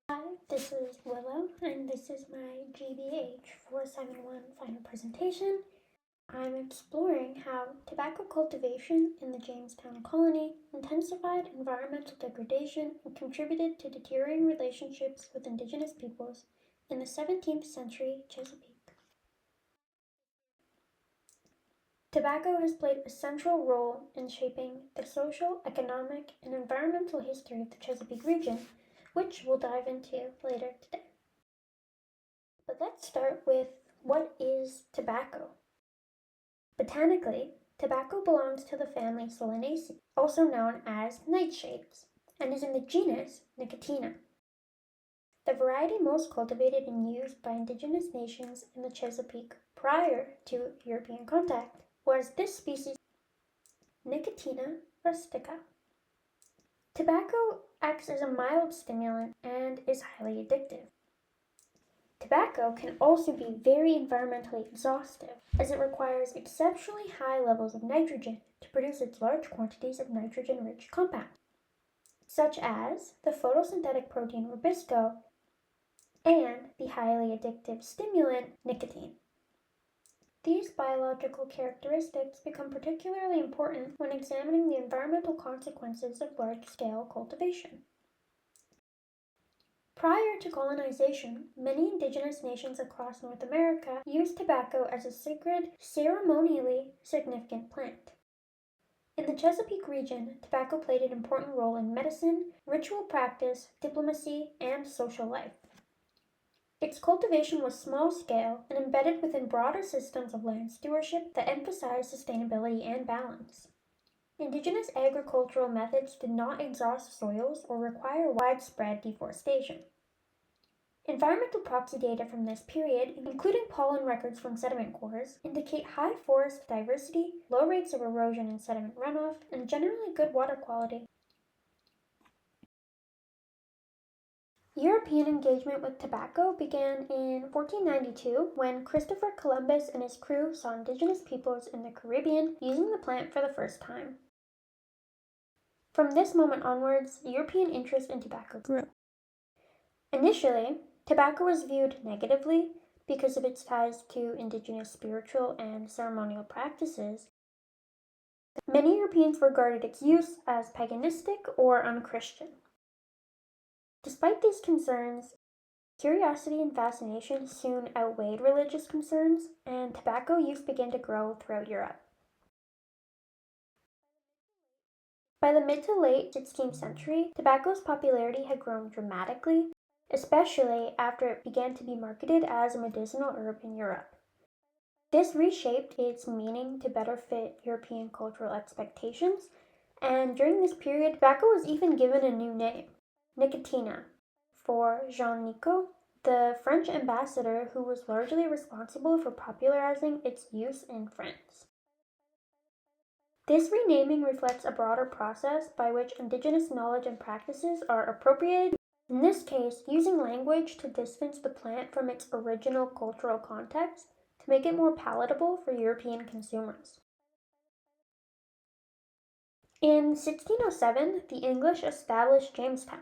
Hi, this is Willow, and this is my GBH 471 final presentation. I'm exploring how tobacco cultivation in the Jamestown colony intensified environmental degradation and contributed to deteriorating relationships with indigenous peoples in the 17th century Chesapeake. Tobacco has played a central role in shaping the social, economic, and environmental history of the Chesapeake region, which we'll dive into later today. But let's start with what is tobacco? Botanically, tobacco belongs to the family Solanaceae, also known as nightshades, and is in the genus Nicotina. The variety most cultivated and used by indigenous nations in the Chesapeake prior to European contact was this species, Nicotina rustica. Tobacco acts as a mild stimulant and is highly addictive. Tobacco can also be very environmentally exhaustive, as it requires exceptionally high levels of nitrogen to produce its large quantities of nitrogen-rich compounds, such as the photosynthetic protein rubisco and the highly addictive stimulant nicotine. These biological characteristics become particularly important when examining the environmental consequences of large-scale cultivation. Prior to colonization, many indigenous nations across North America used tobacco as a sacred, ceremonially significant plant. In the Chesapeake region, tobacco played an important role in medicine, ritual practice, diplomacy, and social life. Its cultivation was small-scale and embedded within broader systems of land stewardship that emphasized sustainability and balance. Indigenous agricultural methods did not exhaust soils or require widespread deforestation. Environmental proxy data from this period, including pollen records from sediment cores, indicate high forest diversity, low rates of erosion and sediment runoff, and generally good water quality. European engagement with tobacco began in 1492 when Christopher Columbus and his crew saw indigenous peoples in the Caribbean using the plant for the first time. From this moment onwards, European interest in tobacco grew. Initially, tobacco was viewed negatively because of its ties to indigenous spiritual and ceremonial practices. Many Europeans regarded its use as paganistic or unchristian. Despite these concerns, curiosity and fascination soon outweighed religious concerns, and tobacco use began to grow throughout Europe. By the mid to late 16th century, tobacco's popularity had grown dramatically, especially after it began to be marketed as a medicinal herb in Europe. This reshaped its meaning to better fit European cultural expectations, and during this period, tobacco was even given a new name, Nicotina, for Jean Nicot, the French ambassador who was largely responsible for popularizing its use in France. This renaming reflects a broader process by which indigenous knowledge and practices are appropriated, in this case, using language to distance the plant from its original cultural context to make it more palatable for European consumers. In 1607, the English established Jamestown,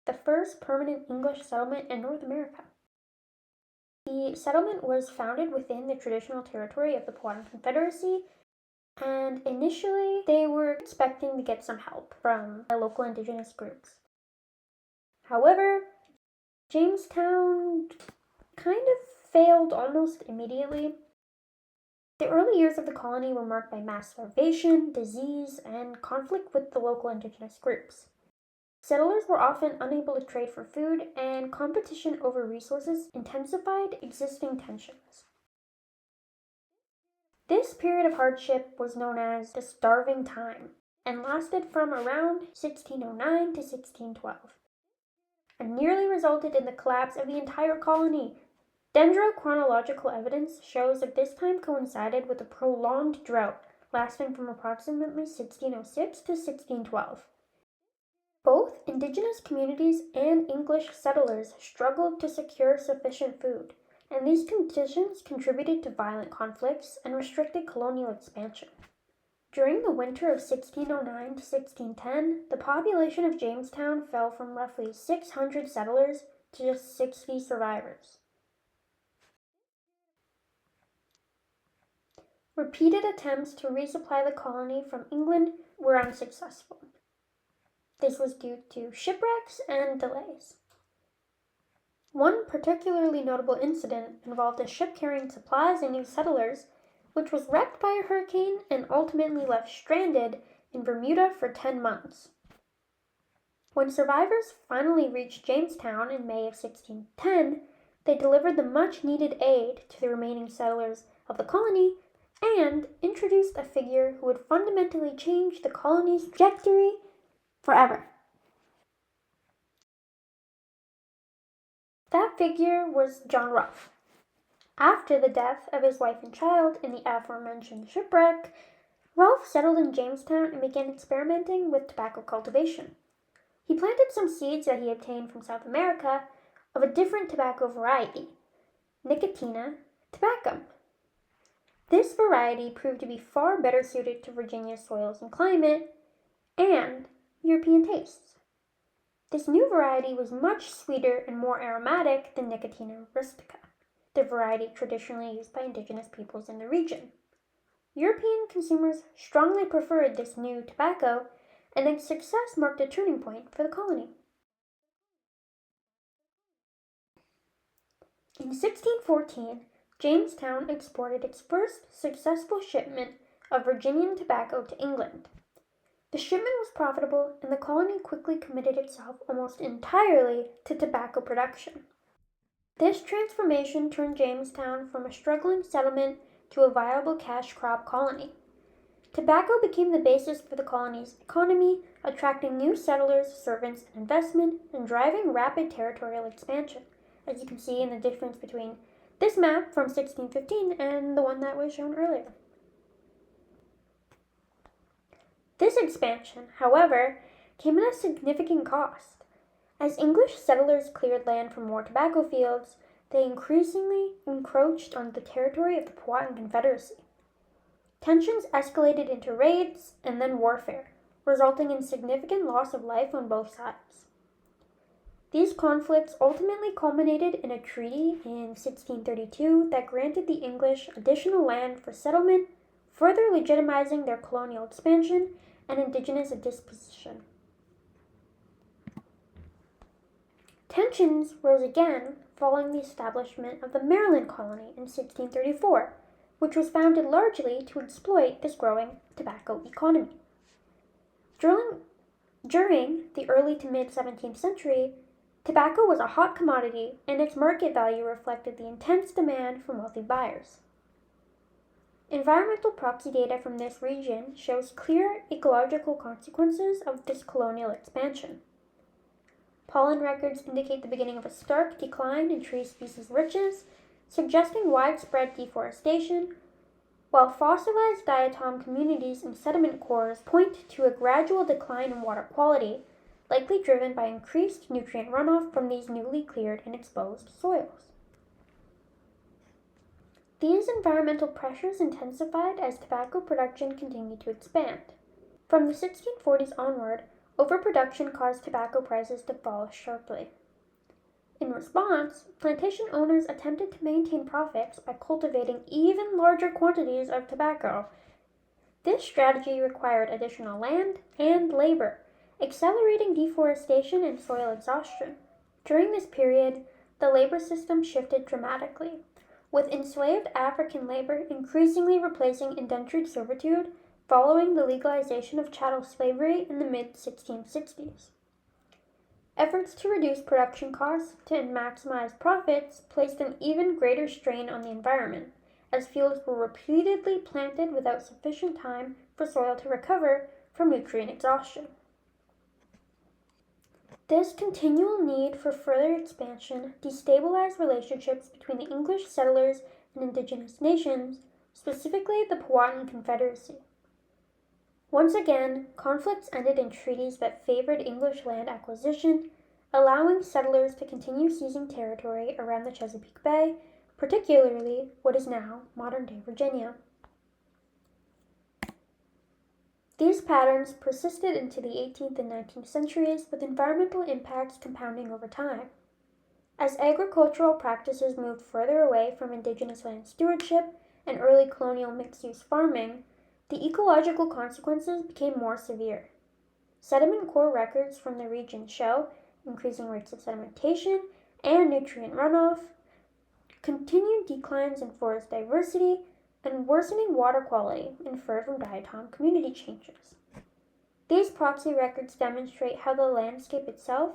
the first permanent English settlement in North America. The settlement was founded within the traditional territory of the Powhatan Confederacy, and initially they were expecting to get some help from the local indigenous groups. However, Jamestown kind of failed almost immediately. The early years of the colony were marked by mass starvation, disease, and conflict with the local indigenous groups. Settlers were often unable to trade for food, and competition over resources intensified existing tensions. This period of hardship was known as the Starving Time and lasted from around 1609 to 1612, and nearly resulted in the collapse of the entire colony. Dendrochronological evidence shows that this time coincided with a prolonged drought lasting from approximately 1606 to 1612. Both indigenous communities and English settlers struggled to secure sufficient food, and these conditions contributed to violent conflicts and restricted colonial expansion. During the winter of 1609 to 1610, the population of Jamestown fell from roughly 600 settlers to just 60 survivors. Repeated attempts to resupply the colony from England were unsuccessful. This was due to shipwrecks and delays. One particularly notable incident involved a ship carrying supplies and new settlers, which was wrecked by a hurricane and ultimately left stranded in Bermuda for 10 months. When survivors finally reached Jamestown in May of 1610, they delivered the much-needed aid to the remaining settlers of the colony and introduced a figure who would fundamentally change the colony's trajectory forever. That figure was John Rolfe. After the death of his wife and child in the aforementioned shipwreck, Rolfe settled in Jamestown and began experimenting with tobacco cultivation. He planted some seeds that he obtained from South America of a different tobacco variety, Nicotina tabacum. This variety proved to be far better suited to Virginia's soils and climate and European tastes. This new variety was much sweeter and more aromatic than Nicotina rustica, the variety traditionally used by indigenous peoples in the region. European consumers strongly preferred this new tobacco, and its success marked a turning point for the colony. In 1614, Jamestown exported its first successful shipment of Virginian tobacco to England. The shipment was profitable, and the colony quickly committed itself almost entirely to tobacco production. This transformation turned Jamestown from a struggling settlement to a viable cash crop colony. Tobacco became the basis for the colony's economy, attracting new settlers, servants, and investment, and driving rapid territorial expansion, as you can see in the difference between this map from 1615 and the one that was shown earlier. This expansion, however, came at a significant cost. As English settlers cleared land for more tobacco fields, they increasingly encroached on the territory of the Powhatan Confederacy. Tensions escalated into raids and then warfare, resulting in significant loss of life on both sides. These conflicts ultimately culminated in a treaty in 1632 that granted the English additional land for settlement, further legitimizing their colonial expansion and indigenous disposition. Tensions rose again following the establishment of the Maryland colony in 1634, which was founded largely to exploit this growing tobacco economy. During the early to mid-17th century, tobacco was a hot commodity, and its market value reflected the intense demand from wealthy buyers. Environmental proxy data from this region shows clear ecological consequences of this colonial expansion. Pollen records indicate the beginning of a stark decline in tree species riches, suggesting widespread deforestation, while fossilized diatom communities and sediment cores point to a gradual decline in water quality, likely driven by increased nutrient runoff from these newly cleared and exposed soils. These environmental pressures intensified as tobacco production continued to expand. From the 1640s onward, overproduction caused tobacco prices to fall sharply. In response, plantation owners attempted to maintain profits by cultivating even larger quantities of tobacco. This strategy required additional land and labor, accelerating deforestation and soil exhaustion. During this period, the labor system shifted dramatically, with enslaved African labor increasingly replacing indentured servitude following the legalization of chattel slavery in the mid-1660s. Efforts to reduce production costs and maximize profits placed an even greater strain on the environment, as fields were repeatedly planted without sufficient time for soil to recover from nutrient exhaustion. This continual need for further expansion destabilized relationships between the English settlers and indigenous nations, specifically the Powhatan Confederacy. Once again, conflicts ended in treaties that favored English land acquisition, allowing settlers to continue seizing territory around the Chesapeake Bay, particularly what is now modern-day Virginia. These patterns persisted into the 18th and 19th centuries, with environmental impacts compounding over time. As agricultural practices moved further away from indigenous land stewardship and early colonial mixed-use farming, the ecological consequences became more severe. Sediment core records from the region show increasing rates of sedimentation and nutrient runoff, continued declines in forest diversity, and worsening water quality inferred from diatom community changes. These proxy records demonstrate how the landscape itself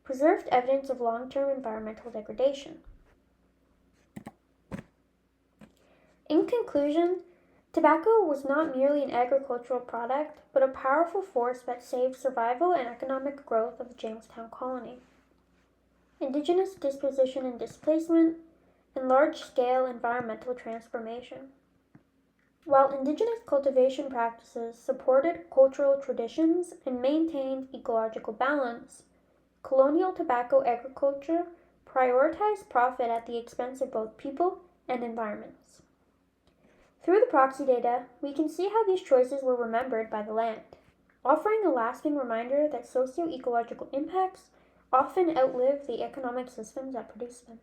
preserved evidence of long-term environmental degradation. In conclusion, tobacco was not merely an agricultural product, but a powerful force that saved survival and economic growth of the Jamestown colony. Indigenous disposition and displacement, and large-scale environmental transformation. While indigenous cultivation practices supported cultural traditions and maintained ecological balance, colonial tobacco agriculture prioritized profit at the expense of both people and environments. Through the proxy data, we can see how these choices were remembered by the land, offering a lasting reminder that socio-ecological impacts often outlive the economic systems that produce them.